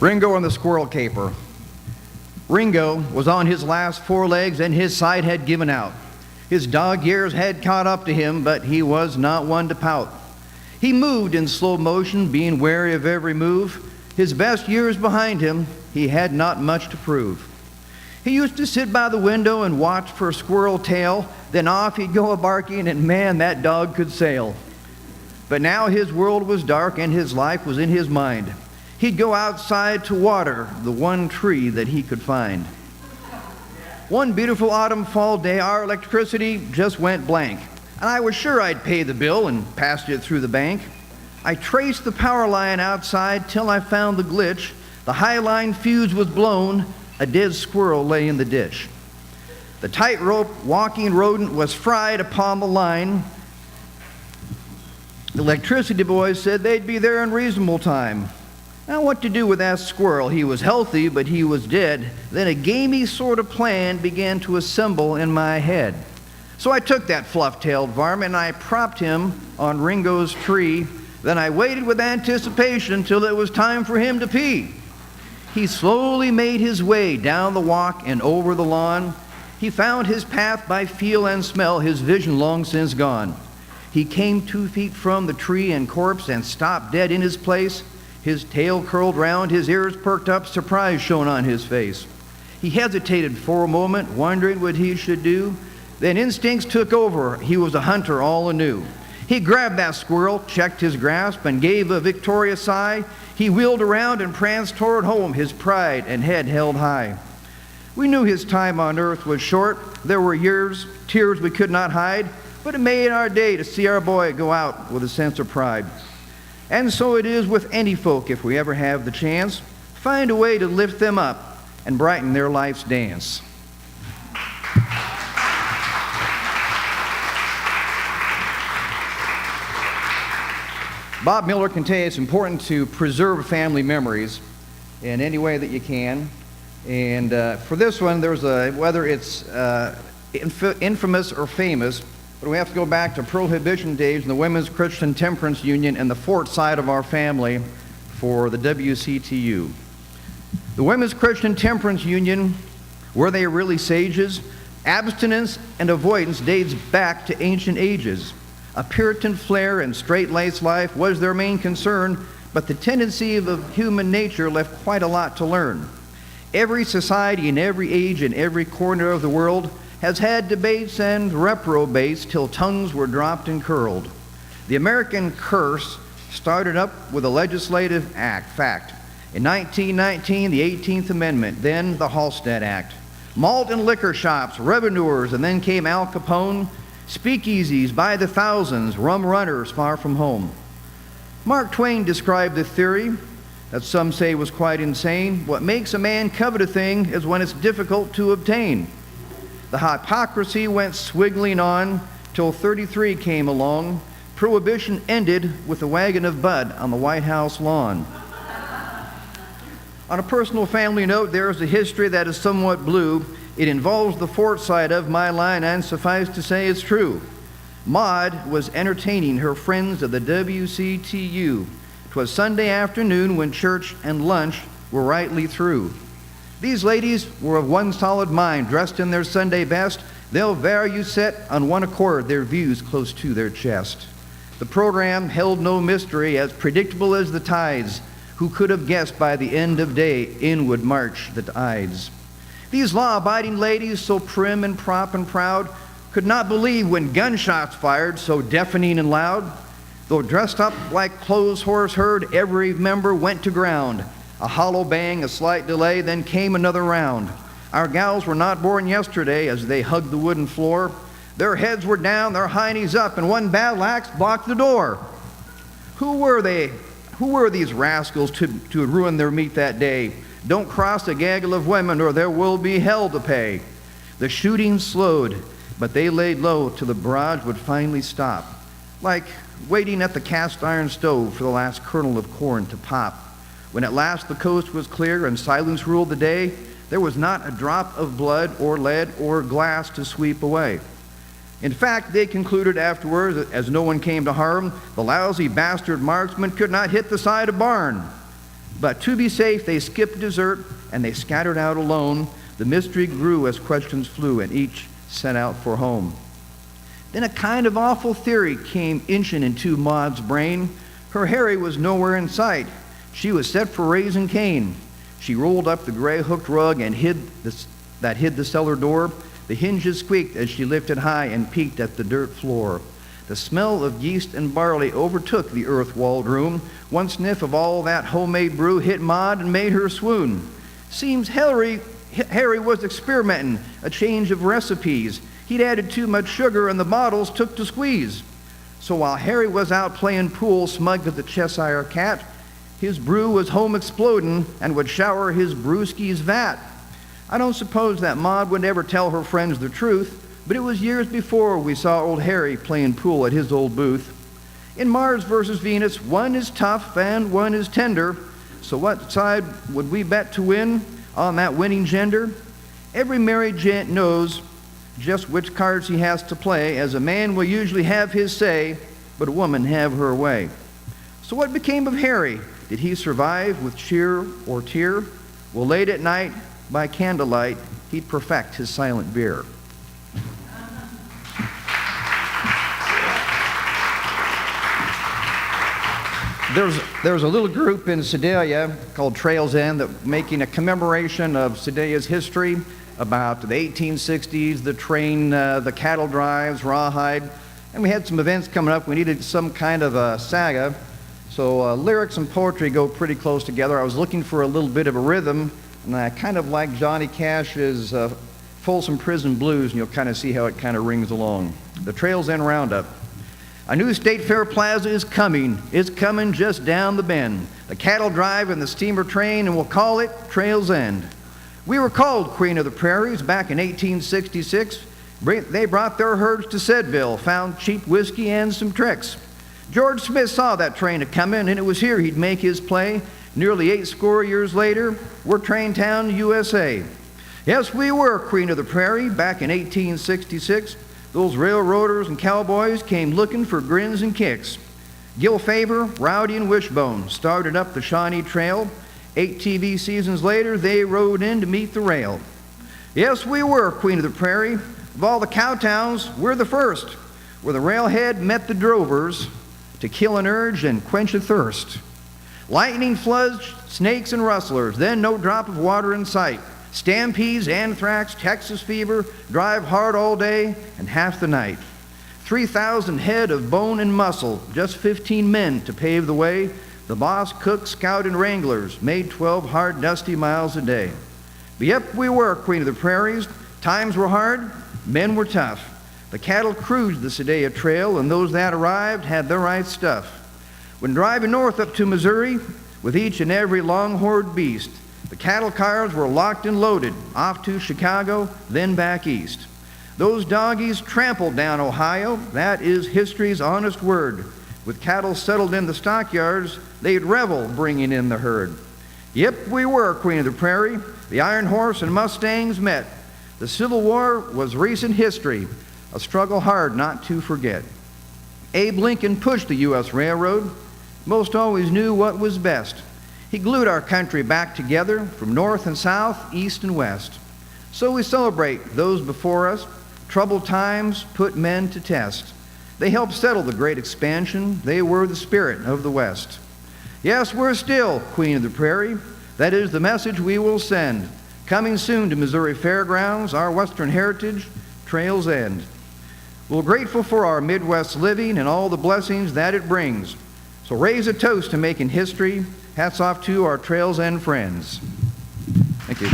Ringo and the Squirrel Caper. Ringo was on his last four legs and his sight had given out. His dog years had caught up to him, but he was not one to pout. He moved in slow motion, being wary of every move. His best years behind him, he had not much to prove. He used to sit by the window and watch for a squirrel tail, then off he'd go a-barking, and man, that dog could sail. But now his world was dark and his life was in his mind. He'd go outside to water the one tree that he could find. One beautiful autumn fall day, our electricity just went blank, and I was sure I'd pay the bill and passed it through the bank. I traced the power line outside till I found the glitch. The high line fuse was blown, a dead squirrel lay in the ditch. The tightrope walking rodent was fried upon the line. The electricity boys said they'd be there in reasonable time. Now what to do with that squirrel? He was healthy, but he was dead. Then a gamey sort of plan began to assemble in my head. So I took that fluff-tailed varmint and I propped him on Ringo's tree. Then I waited with anticipation till it was time for him to pee. He slowly made his way down the walk and over the lawn. He found his path by feel and smell, his vision long since gone. He came 2 feet from the tree and corpse and stopped dead in his place. His tail curled round, his ears perked up, surprise shone on his face. He hesitated for a moment, wondering what he should do. Then instincts took over. He was a hunter all anew. He grabbed that squirrel, checked his grasp, and gave a victorious sigh. He wheeled around and pranced toward home, his pride and head held high. We knew his time on earth was short. There were years, tears we could not hide, but it made our day to see our boy go out with a sense of pride. And so it is with any folk, if we ever have the chance, find a way to lift them up and brighten their life's dance. Bob Miller can tell you it's important to preserve family memories in any way that you can. And for this one, there's whether it's infamous or famous, but we have to go back to Prohibition days in the Women's Christian Temperance Union and the fort side of our family for the WCTU. The Women's Christian Temperance Union, were they really sages? Abstinence and avoidance dates back to ancient ages. A Puritan flair and straight-laced life was their main concern, but the tendency of human nature left quite a lot to learn. Every society in every age and every corner of the world has had debates and reprobates till tongues were dropped and curled. The American curse started up with a legislative fact. In 1919, the 18th Amendment, then the Halstead Act. Malt and liquor shops, revenuers, and then came Al Capone, speakeasies by the thousands, rum runners far from home. Mark Twain described the theory that some say was quite insane. What makes a man covet a thing is when it's difficult to obtain. The hypocrisy went swiggling on till 33 came along. Prohibition ended with a wagon of Bud on the White House lawn. On a personal family note, there is a history that is somewhat blue. It involves the fort side of my line, and suffice to say it's true. Maud was entertaining her friends of the WCTU. 'Twas Sunday afternoon when church and lunch were rightly through. These ladies were of one solid mind, dressed in their Sunday best. They'll value set on one accord, their views close to their chest. The program held no mystery, as predictable as the tides. Who could have guessed by the end of day in would march the tides? These law-abiding ladies, so prim and prop and proud, could not believe when gunshots fired so deafening and loud. Though dressed up like clothes horse herd, every member went to ground. A hollow bang, a slight delay, then came another round. Our gals were not born yesterday as they hugged the wooden floor. Their heads were down, their heinies up, and one battle axe blocked the door. Who were they? Who were these rascals to ruin their meat that day? Don't cross a gaggle of women or there will be hell to pay. The shooting slowed, but they laid low till the barrage would finally stop. Like waiting at the cast iron stove for the last kernel of corn to pop. When at last the coast was clear and silence ruled the day, there was not a drop of blood or lead or glass to sweep away. In fact, they concluded afterwards, as no one came to harm, the lousy bastard marksman could not hit the side of barn. But to be safe, they skipped dessert and they scattered out alone. The mystery grew as questions flew, and each set out for home. Then a kind of awful theory came inching into Maud's brain. Her Harry was nowhere in sight. She was set for raising Cain. She rolled up the gray hooked rug and hid the cellar door. The hinges squeaked as she lifted high and peeked at the dirt floor. The smell of yeast and barley overtook the earth-walled room. One sniff of all that homemade brew hit Maud and made her swoon. Seems Harry was experimenting a change of recipes. He'd added too much sugar and the bottles took to squeeze. So while Harry was out playing pool smug as the Cheshire cat, his brew was home exploding and would shower his brewski's vat. I don't suppose that Maud would ever tell her friends the truth, but it was years before we saw old Harry playing pool at his old booth. In Mars versus Venus, one is tough and one is tender. So what side would we bet to win on that winning gender? Every married gent knows just which cards he has to play, as a man will usually have his say, but a woman have her way. So what became of Harry? Did he survive with cheer or tear? Well, late at night, by candlelight, he'd perfect his silent beer. There's a little group in Sedalia called Trails End that making a commemoration of Sedalia's history about the 1860s, the train, the cattle drives, rawhide, and we had some events coming up. We needed some kind of a saga, so lyrics and poetry go pretty close together. I was looking for a little bit of a rhythm, and I kind of like Johnny Cash's Folsom Prison Blues, and you'll kind of see how it kind of rings along. The Trails End Roundup. A new State Fair Plaza is coming. It's coming just down the bend. The cattle drive and the steamer train, and we'll call it Trails End. We were called Queen of the Prairies back in 1866. They brought their herds to Sedville, found cheap whiskey and some tricks. George Smith saw that train a-comin', and it was here he'd make his play. Nearly 80 years later, we're Train Town, USA. Yes, we were Queen of the Prairie back in 1866. Those railroaders and cowboys came looking for grins and kicks. Gil Favor, Rowdy, and Wishbone started up the Shawnee Trail. 8 TV seasons later, they rode in to meet the rail. Yes, we were Queen of the Prairie. Of all the cow towns, we're the first, where the railhead met the drovers to kill an urge and quench a thirst. Lightning floods, snakes and rustlers, then no drop of water in sight. Stampedes, anthrax, Texas fever, drive hard all day and half the night. 3,000 head of bone and muscle, just 15 men to pave the way. The boss, cook, scout, and wranglers made 12 hard, dusty miles a day. But yep, we were Queen of the Prairies. Times were hard, men were tough. The cattle cruised the Sedalia Trail, and those that arrived had the right stuff. When driving north up to Missouri, with each and every long-horned beast, the cattle cars were locked and loaded, off to Chicago, then back east. Those doggies trampled down Ohio, that is history's honest word. With cattle settled in the stockyards, they'd revel bringing in the herd. Yep, we were Queen of the Prairie. The Iron Horse and Mustangs met. The Civil War was recent history, a struggle hard not to forget. Abe Lincoln pushed the U.S. Railroad. Most always knew what was best. He glued our country back together from north and south, east and west. So we celebrate those before us. Troubled times put men to test. They helped settle the great expansion. They were the spirit of the West. Yes, we're still Queen of the Prairie. That is the message we will send. Coming soon to Missouri Fairgrounds, our Western heritage, Trails End. We're grateful for our Midwest living and all the blessings that it brings. So raise a toast to making history. Hats off to our Trails End friends. Thank you.